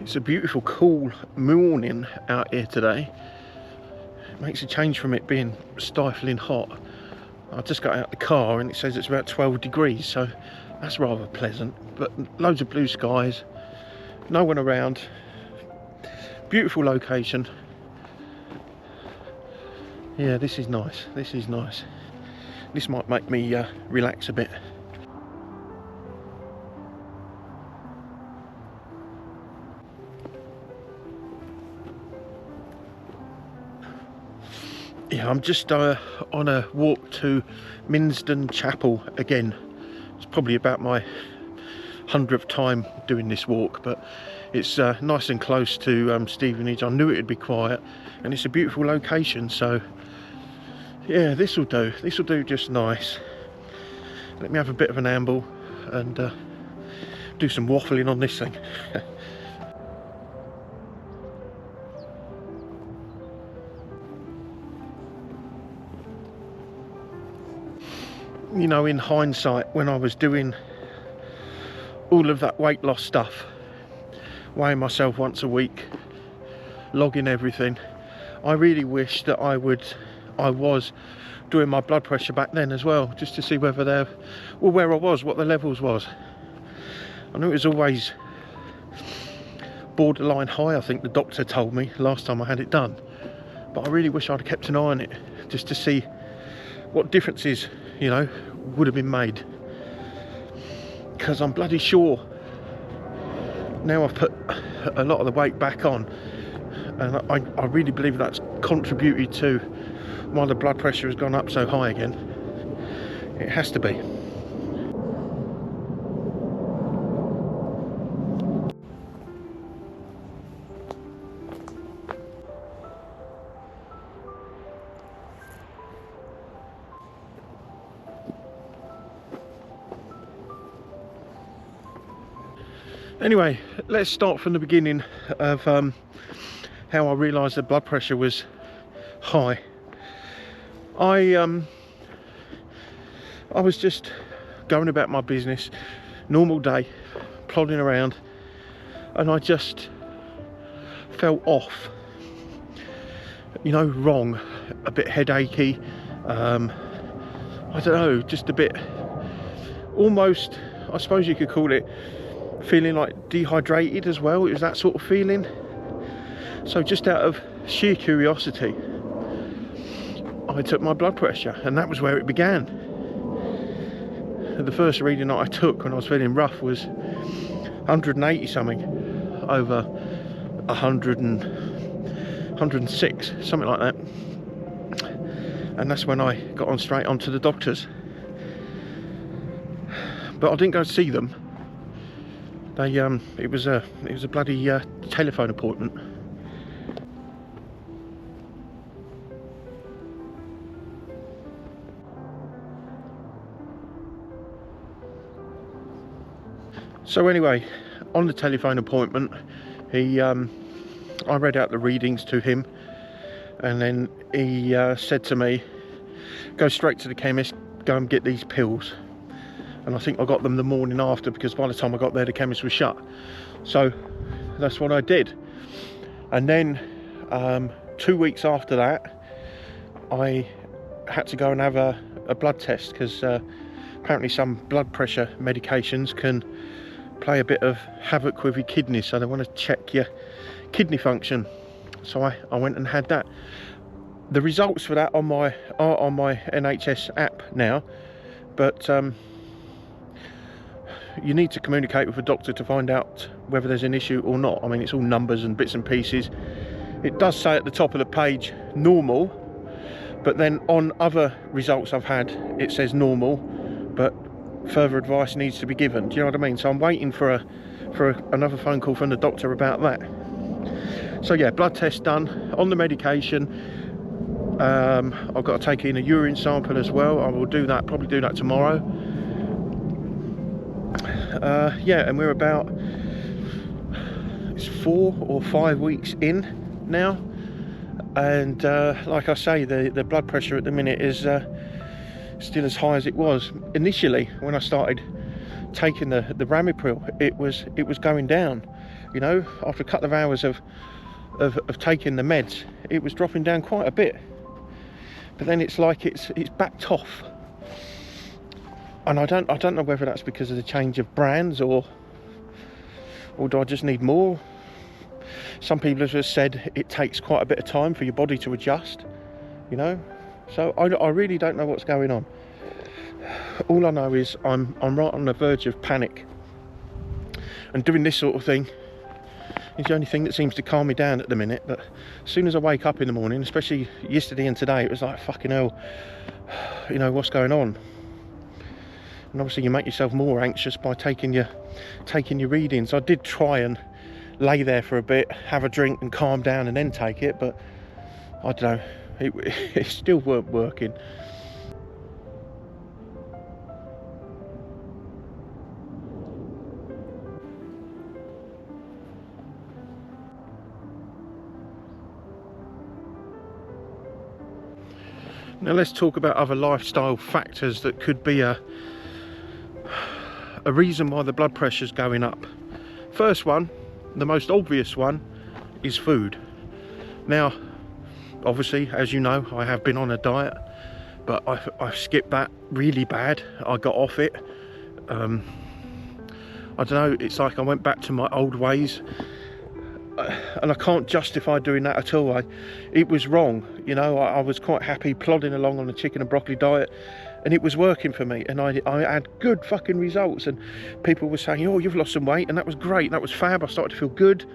It's a beautiful cool morning out here today. It makes a change from it being stifling hot. I just got out the car and it says it's about 12 degrees, so that's rather pleasant. But loads of blue skies, no one around, beautiful location. Yeah, this is nice, this is nice. This might make me relax a bit. Yeah, I'm just on a walk to Minsden Chapel again. It's probably about my 100th time doing this walk, but it's nice and close to Stevenage. I knew it would be quiet, and it's a beautiful location, so yeah, this will do just nice. Let me have a bit of an amble and do some waffling on this thing. You know, in hindsight, when I was doing all of that weight loss stuff, weighing myself once a week, logging everything, I really wish that I was doing my blood pressure back then as well, just to see whether where I was, what the levels was. I knew it was always borderline high, I think the doctor told me last time I had it done, but I really wish I'd kept an eye on it, just to see what differences, you know, would have been made. Because I'm bloody sure now I've put a lot of the weight back on, and I really believe that's contributed to why the blood pressure has gone up so high again. It has to be. Anyway, let's start from the beginning of how I realised the blood pressure was high. I was just going about my business, normal day, plodding around, and I just felt off. You know, wrong, a bit headachy. I don't know, just a bit, almost, I suppose you could call it, feeling like dehydrated as well. It was that sort of feeling. So just out of sheer curiosity, I took my blood pressure, and that was where it began. The first reading that I took when I was feeling rough was 180 something over 100 and 106, something like that. And that's when I got on straight onto the doctors. But I didn't go see them. It was a bloody telephone appointment. So anyway, on the telephone appointment, I read out the readings to him, and then he said to me, "Go straight to the chemist, go and get these pills." And I think I got them the morning after, because by the time I got there the chemist was shut. So that's what I did. And then 2 weeks after that, I had to go and have a blood test, because apparently some blood pressure medications can play a bit of havoc with your kidneys, so they want to check your kidney function. So I went and had that. The results for that are on my NHS app now, but you need to communicate with a doctor to find out whether there's an issue or not. I mean, it's all numbers and bits and pieces. It does say at the top of the page normal, but then on other results I've had it says normal, but further advice needs to be given. Do you know what I mean? So I'm waiting for another phone call from the doctor about that. So yeah, blood test done, on the medication. I've got to take in a urine sample as well. I will do that, probably do that tomorrow. Yeah, and we're about, it's 4 or 5 weeks in now, and like I say, the blood pressure at the minute is still as high as it was initially when I started taking the Ramipril, it was going down. You know, after a couple of hours of taking the meds, it was dropping down quite a bit. But then it's like it's backed off, and I don't know whether that's because of the change of brands or do I just need more. Some people have just said it takes quite a bit of time for your body to adjust, you know. So I really don't know what's going on. All I know is I'm right on the verge of panic, and doing this sort of thing is the only thing that seems to calm me down at the minute. But as soon as I wake up in the morning, especially yesterday and today, it was like, fucking hell, you know, what's going on? And obviously you make yourself more anxious by taking your readings. I did try and lay there for a bit, have a drink and calm down and then take it, but I don't know, it still weren't working. Now let's talk about other lifestyle factors that could be a reason why the blood pressure's going up. First one, the most obvious one, is food. Now, obviously, as you know, I have been on a diet, but I skipped that really bad. I got off it. I don't know, it's like I went back to my old ways. And I can't justify doing that at all. It was wrong, you know. I was quite happy plodding along on a chicken and broccoli diet, and it was working for me, and I had good fucking results, and people were saying, oh, you've lost some weight, and that was great, that was fab. I started to feel good,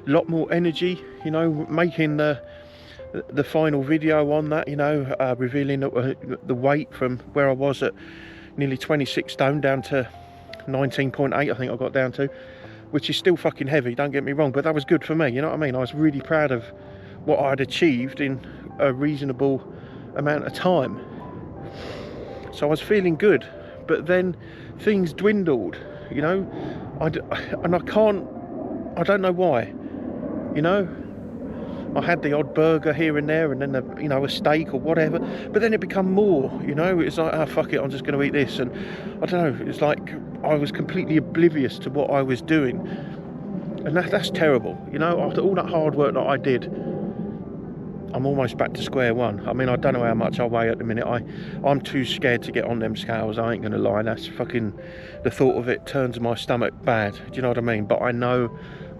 a lot more energy, you know, making the final video on that, you know, revealing the weight from where I was at nearly 26 stone down to 19.8, I think I got down to, which is still fucking heavy, don't get me wrong, but that was good for me, you know what I mean? I was really proud of what I'd achieved in a reasonable amount of time. So I was feeling good, but then things dwindled, you know, and I don't know why, you know. I had the odd burger here and there, and then you know, a steak or whatever, but then it become more, you know. It's like, oh fuck it, I'm just going to eat this, and I don't know, it's like I was completely oblivious to what I was doing, and that's terrible, you know. After all that hard work that I did, I'm almost back to square one. I mean, I don't know how much I weigh at the minute. I'm too scared to get on them scales, I ain't gonna lie. That's fucking, the thought of it turns my stomach bad, do you know what I mean? But I know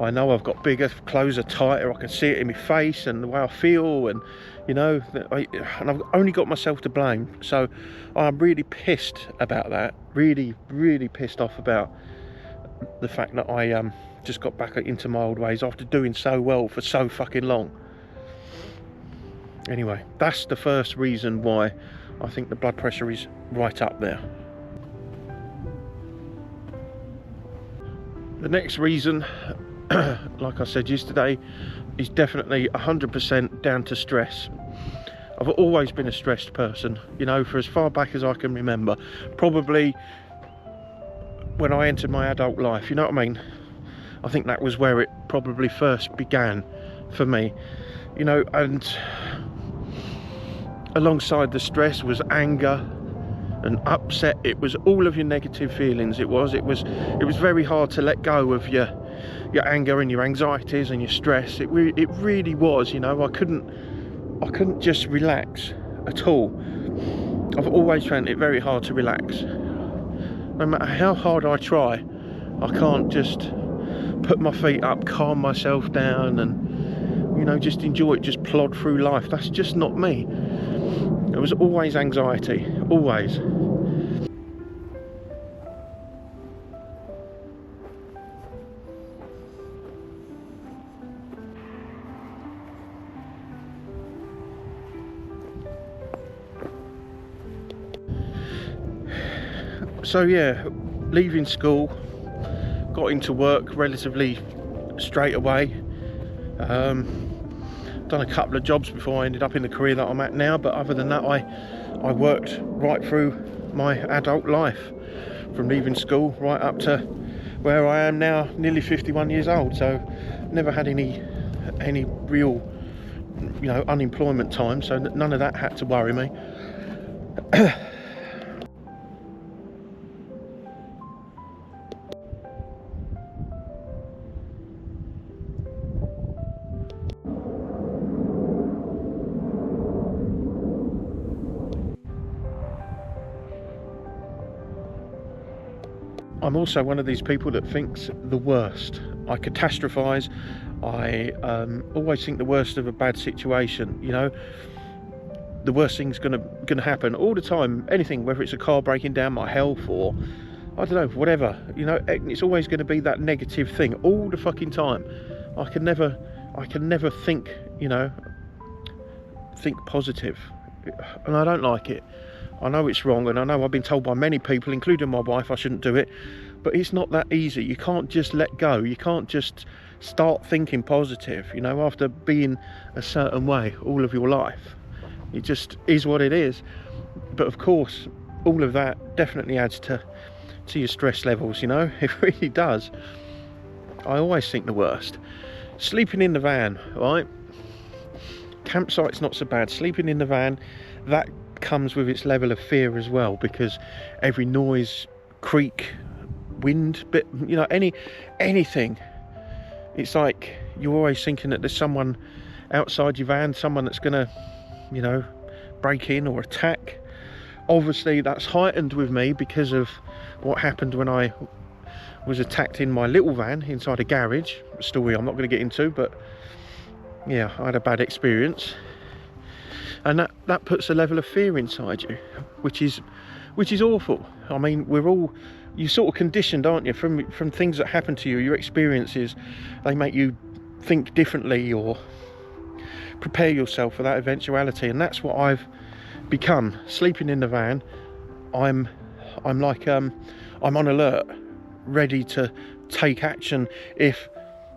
I've got bigger, clothes are tighter, I can see it in my face and the way I feel, and you know, and I've only got myself to blame. So I'm really pissed about that, really pissed off about the fact that I just got back into my old ways after doing so well for so fucking long. Anyway, that's the first reason why I think the blood pressure is right up there. The next reason, like I said yesterday, is definitely 100% down to stress. I've always been a stressed person, you know, for as far back as I can remember. Probably when I entered my adult life, you know what I mean? I think that was where it probably first began for me, you know. And alongside the stress was anger and upset. It was all of your negative feelings. It was very hard to let go of your anger and your anxieties and your stress. It really was, you know. I couldn't just relax at all. I've always found it very hard to relax. No matter how hard I try, I can't just put my feet up, calm myself down, and, you know, just enjoy it, just plod through life. That's just not me. It was always anxiety, always. So yeah, leaving school, got into work relatively straight away. Done a couple of jobs before I ended up in the career that I'm at now, but other than that, I worked right through my adult life, from leaving school right up to where I am now, nearly 51 years old. So never had any real, you know, unemployment time, so none of that had to worry me. I'm also one of these people that thinks the worst. I catastrophize. I always think the worst of a bad situation, you know. The worst thing's gonna happen all the time. Anything, whether it's a car breaking down, my health, or I don't know, whatever, you know, it's always going to be that negative thing all the fucking time. I can never think, you know, think positive, and I don't like it. I know it's wrong, and I know I've been told by many people, including my wife, I shouldn't do it, but it's not that easy. You can't just let go. You can't just start thinking positive, you know, after being a certain way all of your life. It just is what it is. But of course, all of that definitely adds to your stress levels, you know. It really does. I always think the worst. Sleeping in the van, right? Campsite's not so bad. Sleeping in the van, that comes with its level of fear as well, because every noise, creak, wind, bit, you know, anything, it's like you're always thinking that there's someone outside your van, someone that's gonna, you know, break in or attack. Obviously that's heightened with me because of what happened when I was attacked in my little van inside a garage. A story I'm not going to get into, but yeah, I had a bad experience, and that puts a level of fear inside you, which is awful. I mean, you're sort of conditioned, aren't you, from things that happen to you. Your experiences, they make you think differently or prepare yourself for that eventuality, and that's what I've become. Sleeping in the van, I'm like I'm on alert, ready to take action if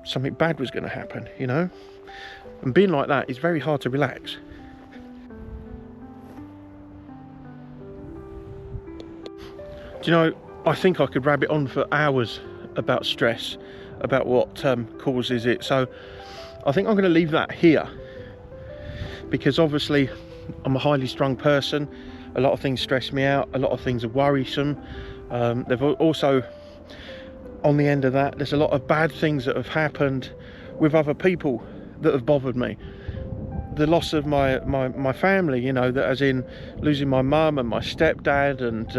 something bad was going to happen, you know. And being like that is very hard to relax. Do you know, I think I could rabbit on for hours about stress, about what causes it, so I think I'm going to leave that here, because obviously I'm a highly strung person. A lot of things stress me out, a lot of things are worrisome. They've also, on the end of that, there's a lot of bad things that have happened with other people that have bothered me. The loss of my family, you know, that as in losing my mum and my stepdad and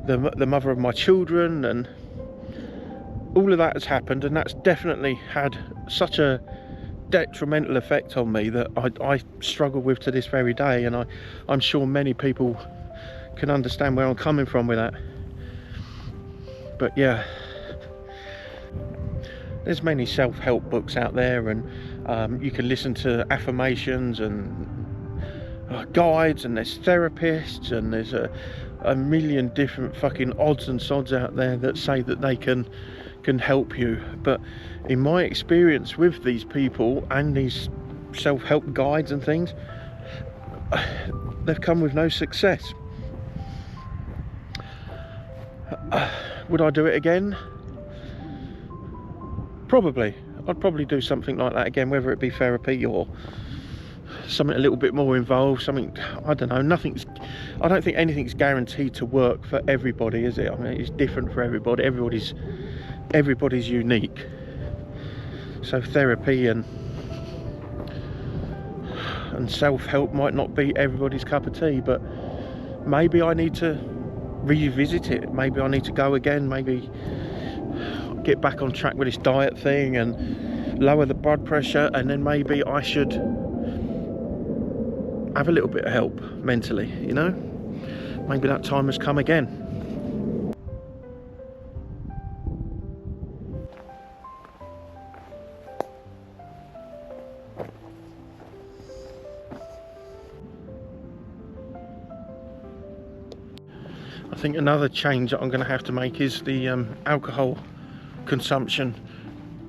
the mother of my children, and all of that has happened, and that's definitely had such a detrimental effect on me that I struggle with to this very day, and I'm sure many people can understand where I'm coming from with that. But yeah, there's many self-help books out there, and you can listen to affirmations and guides, and there's therapists, and there's a million different fucking odds and sods out there that say that they can help you. But in my experience with these people and these self-help guides and things, they've come with no success. Would I do it again? Probably. I'd probably do something like that again, whether it be therapy or something a little bit more involved, something, I don't know. I don't think anything's guaranteed to work for everybody, is it? I mean, it's different for everybody. Everybody's unique. So therapy and self-help might not be everybody's cup of tea, but maybe I need to revisit it. Maybe I need to go again, maybe get back on track with this diet thing and lower the blood pressure, and then maybe I should have a little bit of help mentally, you know. Maybe that time has come again. I think another change that I'm going to have to make is the alcohol consumption.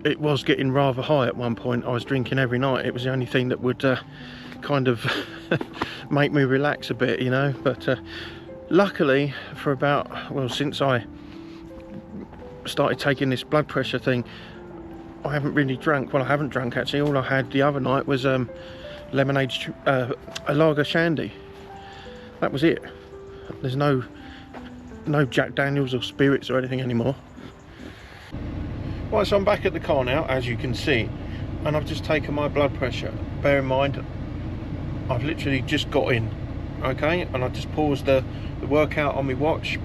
It was getting rather high at one point. I was drinking every night. It was the only thing that would kind of make me relax a bit, you know. But luckily, for about, well, since I started taking this blood pressure thing, I haven't really drunk. Well, I haven't drunk actually. All I had the other night was lemonade, a lager shandy. That was it. There's no Jack Daniels or spirits or anything anymore. Right, so I'm back at the car now, as you can see, and I've just taken my blood pressure. Bear in mind, I've literally just got in, okay, and I just paused the workout on my watch,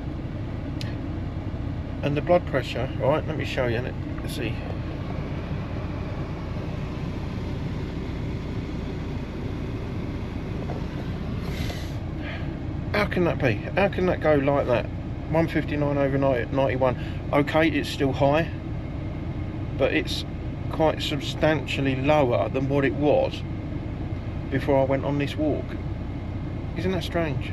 And the blood pressure, right, let me show you. Let's see. How can that be? How can that go like that? 159/91. Okay, it's still high, but it's quite substantially lower than what it was before I went on this walk. Isn't that strange?